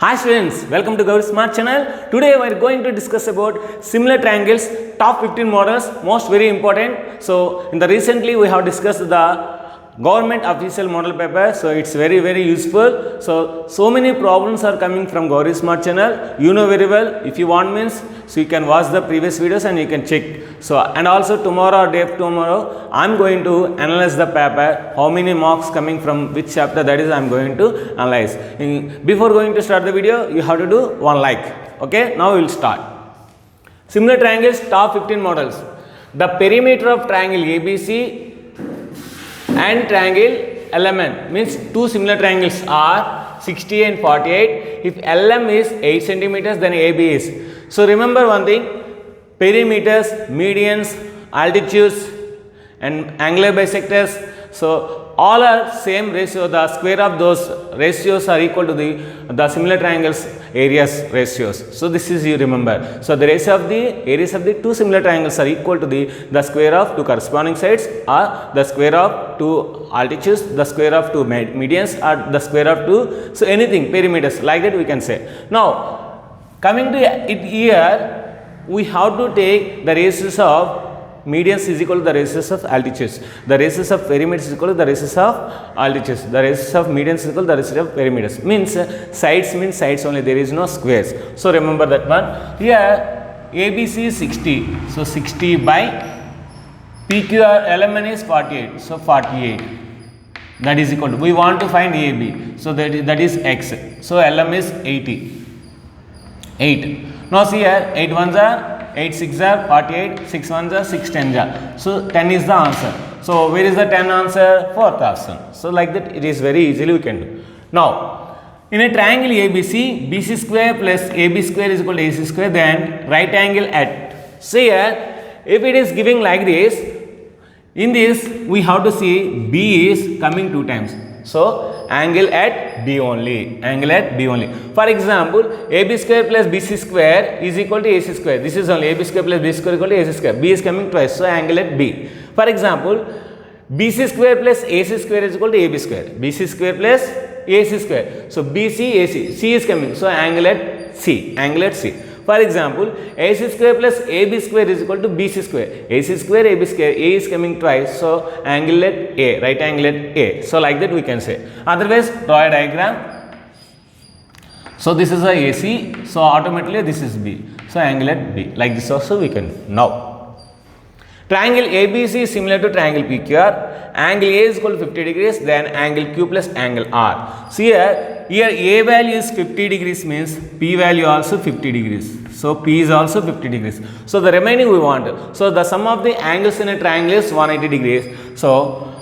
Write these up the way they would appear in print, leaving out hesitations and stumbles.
Hi students, welcome to Gauri Smart channel. Today we are going to discuss about similar triangles, top 15 models, most very important. So in the recently we have discussed the government official model paper, so it's very useful. So many problems are coming from Gauri Smart channel. You know very well. If you want means, so you can watch the previous videos and you can check. So and also tomorrow or day after tomorrow, I'm going to analyze the paper. How many marks coming from which chapter, that is I'm going to analyze. Before going to start the video, you have to do one like. Okay, now we will start. Similar triangles, top 15 models. The perimeter of triangle ABC and triangle LMN means two similar triangles are 60 and 48. If LM is 8 centimeters, then AB is. So remember one thing: perimeters, medians, altitudes, and angular bisectors. So all are same ratio. The square of those ratios are equal to the similar triangles areas ratios. So this is you remember. So the ratio of the areas of the two similar triangles are equal to the square of two corresponding sides, or the square of two altitudes, the square of two medians, or the square of two. So anything perimeters like that we can say. Now coming to it here, we have to take the ratios of medians is equal to the ratios of altitudes. The ratios of perimeters is equal to the ratios of altitudes. The ratios of medians is equal to the ratios of perimeters. Means sides only, there is no squares. So remember that one. Here ABC is 60. So 60 by PQR LMN is 48. So 48. That is equal to, we want to find AB. So that is X. So LM is 80. 8. Now see here, 8 ones are 8 6 are 48, 6 ones are 6 10s are. So 10 is the answer. So where is the 10 answer? Fourth option. So like that it is very easily we can do. Now in a triangle ABC, BC square plus AB square is equal to AC square, then right angle at. So here if it is giving like this, in this we have to see B is coming 2 times. So angle at B only, For example, AB square plus BC square is equal to AC square. This is only AB square plus BC square equal to AC square. B is coming twice, so angle at B. For example, BC square plus AC square is equal to AB square. BC square plus AC square. So BC AC, C is coming, so angle at C. For example, AC square plus AB square is equal to BC square. AC square, AB square, A is coming twice, so angle at A, right angle at A. So like that we can say. Otherwise, draw a diagram. So this is a AC, so automatically this is B. So angle at B. Like this also we can do. Now, triangle ABC is similar to triangle PQR. Angle A is equal to 50 degrees, then angle Q plus angle R. See here A value is 50 degrees means P value also 50 degrees. So P is also 50 degrees. So the remaining we want. So the sum of the angles in a triangle is 180 degrees. So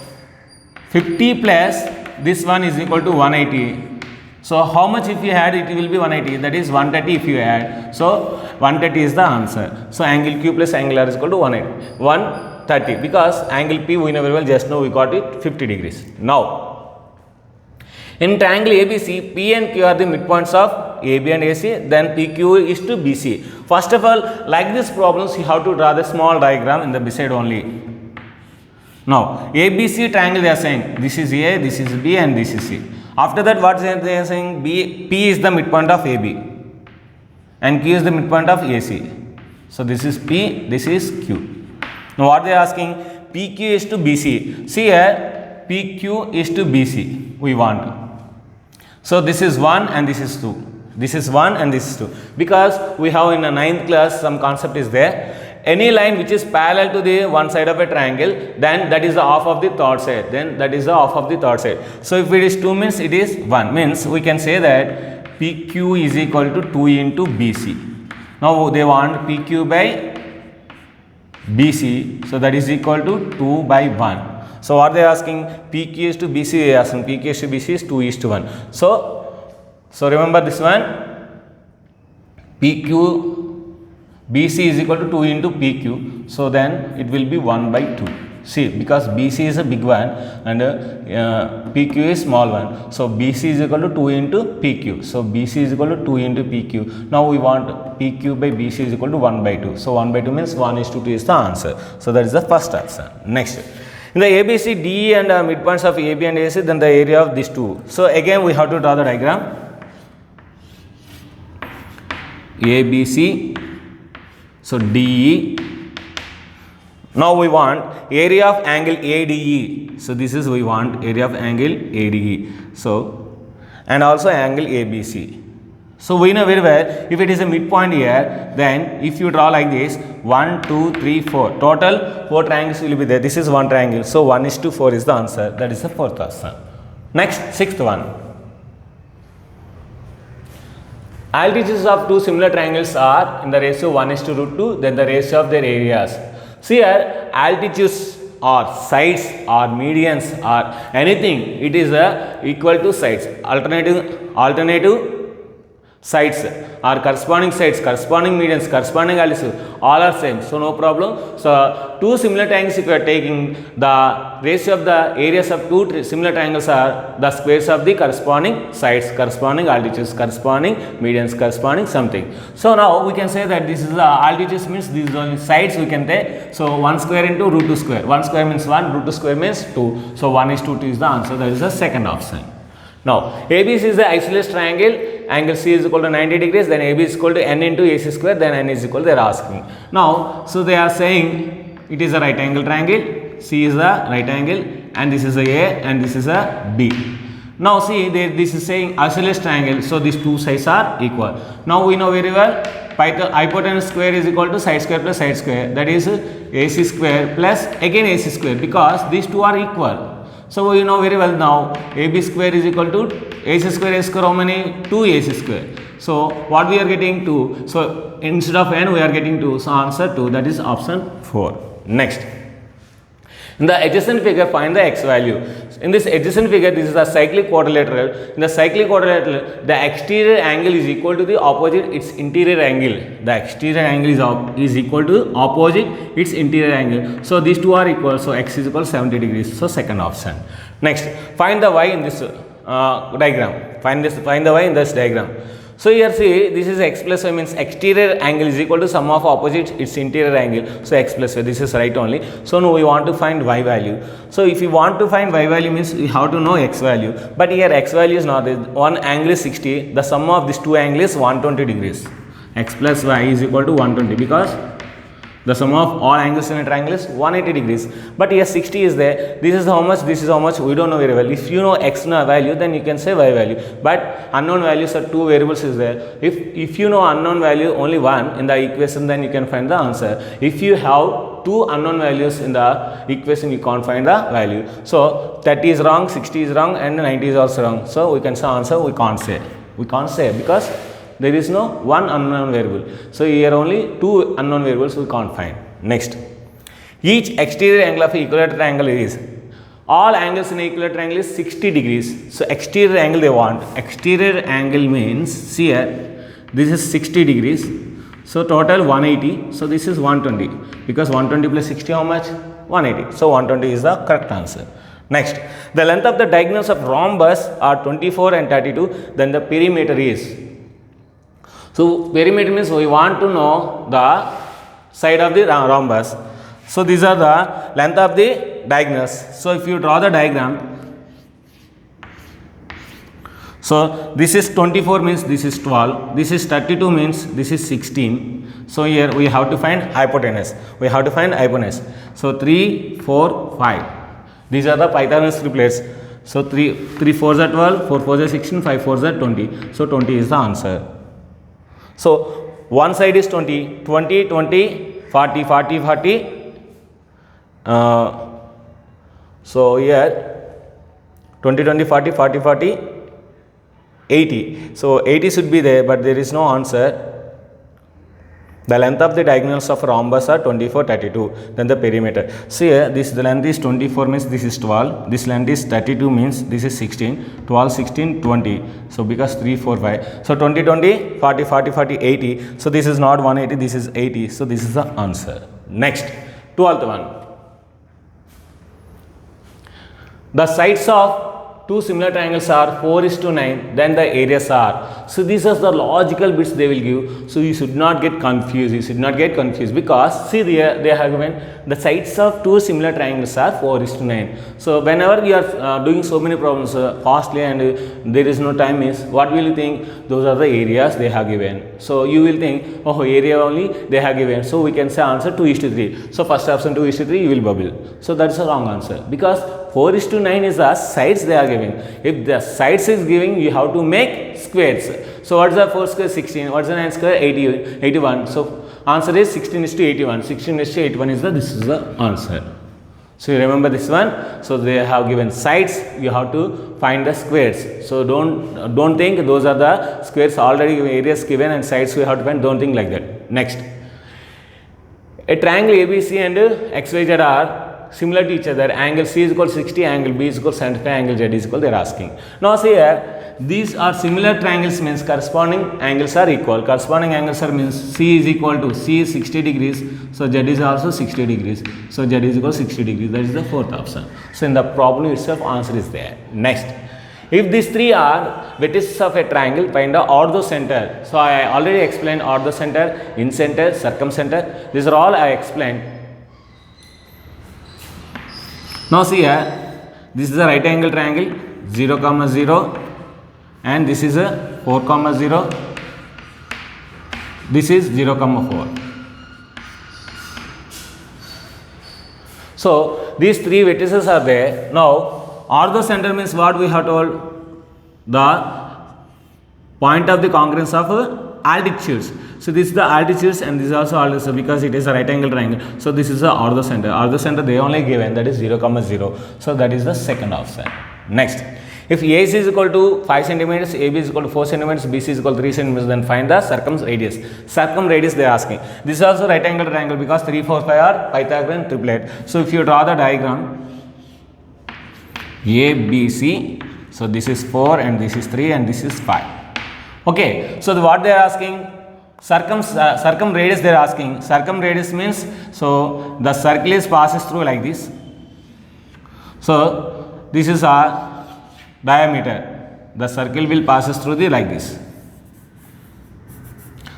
50 plus this one is equal to 180. So how much if you add, it will be 180, that is 130 if you add. So 130 is the answer. So angle Q plus angle R is equal to 130, because angle P we know very well, just now we got it 50 degrees. Now in triangle ABC, P and Q are the midpoints of AB and AC, then PQ is to BC. First of all, like these problems, you have to draw the small diagram in the beside only. Now, ABC triangle they are saying, this is A, this is B and this is C. After that, what they are saying, P is the midpoint of AB and Q is the midpoint of AC. So this is P, this is Q. Now what they are asking, PQ is to BC. See here, PQ is to BC, we want. So this is 1 and this is 2. This is 1 and this is 2. Because we have in a 9th class some concept is there. Any line which is parallel to the one side of a triangle, then that is the half of the third side. So if it is 2 means it is 1. Means we can say that PQ is equal to 2 into BC. Now they want PQ by BC. So that is equal to 2 by 1. So what they are asking, PQ is to BC, they are asking PQ is to BC is 2 is to 1. So remember this one, PQ, BC is equal to 2 into PQ. So then it will be 1 by 2. See, because BC is a big one and PQ is small one. So BC is equal to 2 into PQ. So BC is equal to 2 into PQ. Now we want PQ by BC is equal to 1 by 2. So 1 by 2 means 1 is to 2 is the answer. So that is the first option. Next. In the ABC, DE and midpoints of AB and AC, then the area of these two. So again we have to draw the diagram. ABC, so DE. Now we want area of angle ADE. So this is we want area of angle ADE. So and also angle ABC. So we know very well if it is a midpoint here, then if you draw like this 1, 2, 3, 4, total 4 triangles will be there. This is one triangle. So 1:4 is the answer. That is the fourth option. Next, sixth one. Altitudes of two similar triangles are in the ratio 1:√2, then the ratio of their areas. See here, altitudes or sides or medians or anything, it is equal to sides. Alternative sides or corresponding sides, corresponding medians, corresponding altitudes, all are same. So no problem. So two similar triangles, if you are taking, the ratio of the areas of two similar triangles are the squares of the corresponding sides, corresponding altitudes, corresponding medians, corresponding something. So now we can say that this is the altitudes means these are sides we can take. So 1 square into √2 square. 1 square means 1, √2 square means 2. So 1:2 is the answer. That is the second option. Now ABC is the isosceles triangle. Angle C is equal to 90 degrees, then AB is equal to n into AC square, then n is equal to, they are asking. Now, so they are saying it is a right angle triangle, C is a right angle and this is a A and this is a B. Now see, this is saying isosceles triangle, so these two sides are equal. Now we know very well hypotenuse square is equal to side square plus side square, that is AC square plus again AC square, because these two are equal. So we know very well now AB square is equal to AC square, A square how many? 2 AC square. So what we are getting 2. So instead of n we are getting 2. So answer 2, that is option 4. Next. In the adjacent figure, find the x value. In this adjacent figure, this is a cyclic quadrilateral. In the cyclic quadrilateral, the exterior angle is equal to the opposite its interior angle. The exterior angle is equal to opposite its interior angle. So these two are equal. So x is equal to 70 degrees. So second option. Next, find the y in this diagram. Find the y in this diagram. So here see, this is x plus y means exterior angle is equal to sum of opposite its interior angle. So x plus y, this is right only. So now we want to find y value. So if you want to find y value means we have to know x value. But here x value is not there. One angle is 60. The sum of these two angles is 120 degrees. X plus y is equal to 120 because the sum of all angles in a triangle is 180 degrees. But here 60 is there. This is how much, this is how much, we don't know very well. If you know x value, then you can say y value. But unknown values are two variables is there. If you know unknown value only one in the equation, then you can find the answer. If you have two unknown values in the equation, you can't find the value. So 30 is wrong, 60 is wrong and 90 is also wrong. So we can say answer, we can't say. We can't say because there is no one unknown variable. So here only two unknown variables we can't find. Next, each exterior angle of equilateral triangle is, all angles in equilateral triangle is 60 degrees. So exterior angle they want. Exterior angle means, see here, this is 60 degrees. So total 180. So this is 120 because 120 plus 60 how much? 180. So 120 is the correct answer. Next, the length of the diagonals of rhombus are 24 and 32. Then the perimeter is. So perimeter means we want to know the side of the rhombus. So these are the length of the diagonals. So if you draw the diagram, so this is 24 means this is 12, this is 32 means this is 16. So here we have to find hypotenuse. We have to find hypotenuse. So 3, 4, 5. These are the Pythagorean triplets. So 3 4s are 12, 4 4s are 16, 5 4s are 20. So 20 is the answer. So one side is 20, 20, 20, 40, 40, 40. So here 20, 20, 40, 40, 40, 80. So 80 should be there, but there is no answer. The length of the diagonals of rhombus are 24, 32. Then the perimeter. See here, the length is 24 means this is 12. This length is 32 means this is 16. 12, 16, 20. So because 3, 4, 5. So 20, 20, 40, 40, 40, 80. So this is not 180, this is 80. So this is the answer. Next, 12th one. The sides of two similar triangles are 4:9, then the areas are. So these are the logical bits they will give. So you should not get confused. You should not get confused because see they have given the sides of two similar triangles are 4:9. So whenever you are doing so many problems fastly and there is no time is, what will you think? Those are the areas they have given. So you will think, oh, area only they have given. So we can say answer 2:3. So first option 2:3 you will bubble. So that is a wrong answer because 4:9 is the sides they are giving. If the sides is giving, you have to make squares. So what is the 4 square? 16. What is the 9 square? 81. So answer is 16:81. 16:81 is this is the answer. So you remember this one. So they have given sides. You have to find the squares. So don't think those are the squares already given, areas given and sides we have to find. Don't think like that. Next, a triangle ABC and XYZ are similar to each other. Angle C is equal to 60, angle B is equal to 75, angle Z is equal. They are asking. Now see here. These are similar triangles means corresponding angles are equal. Corresponding angles are means C is equal to C is 60 degrees. So Z is also 60 degrees. So Z is equal to 60 degrees. That is the fourth option. So in the problem itself answer is there. Next, if these three are vertices of a triangle, find the orthocenter. So I already explained orthocenter, incenter, circumcenter. These are all I explained. Now see here. This is a right angle triangle 0, 0. And this is a 4, 0. This is 0, 4. So these three vertices are there. Now orthocenter means what we have told? The point of the congruence of altitudes. So this is the altitudes and this is also altitudes because it is a right angle triangle. So this is the orthocenter. Orthocenter they only given, that is 0, 0. So that is the second option. Next. If AC is equal to 5 centimeters, AB is equal to 4 centimeters, BC is equal to 3 centimeters, then find the circumradius. Circumradius they are asking. This is also right angle triangle because 3, 4, 5 are Pythagorean triplet. So if you draw the diagram ABC, so this is 4 and this is 3 and this is 5. Okay, so what they are asking? Circumradius they are asking. Circumradius means, so the circle is passes through like this. So this is our diameter. The circle will passes through the like this.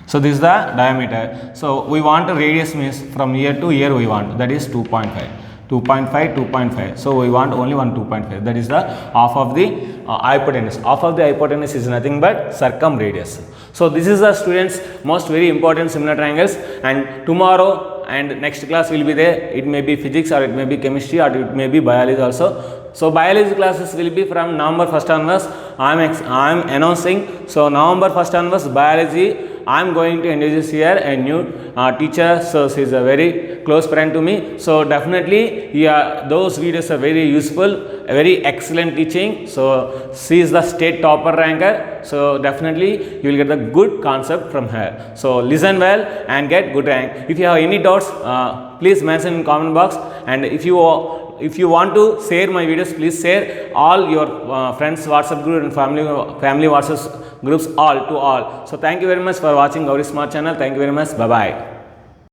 So this is the diameter. So we want a radius means from here to here we want, that is 2.5. 2.5. So we want only one 2.5. That is the half of the hypotenuse. Half of the hypotenuse is nothing but circumradius. So this is the students most very important similar triangles, and tomorrow and next class will be there. It may be physics or it may be chemistry or it may be biology also. So biology classes will be from November 1st onwards. I am announcing. So November 1st onwards biology. I am going to introduce here a new teacher. So she is a very close friend to me. So definitely, yeah, those videos are very useful, very excellent teaching. So she is the state topper ranker. So definitely, you will get the good concept from her. So listen well and get good rank. If you have any doubts, please mention in comment box. And if you want to share my videos, please share all your friends WhatsApp group and family WhatsApp groups all to all. So thank you very much for watching Gauri Smart channel. Thank you very much. Bye bye.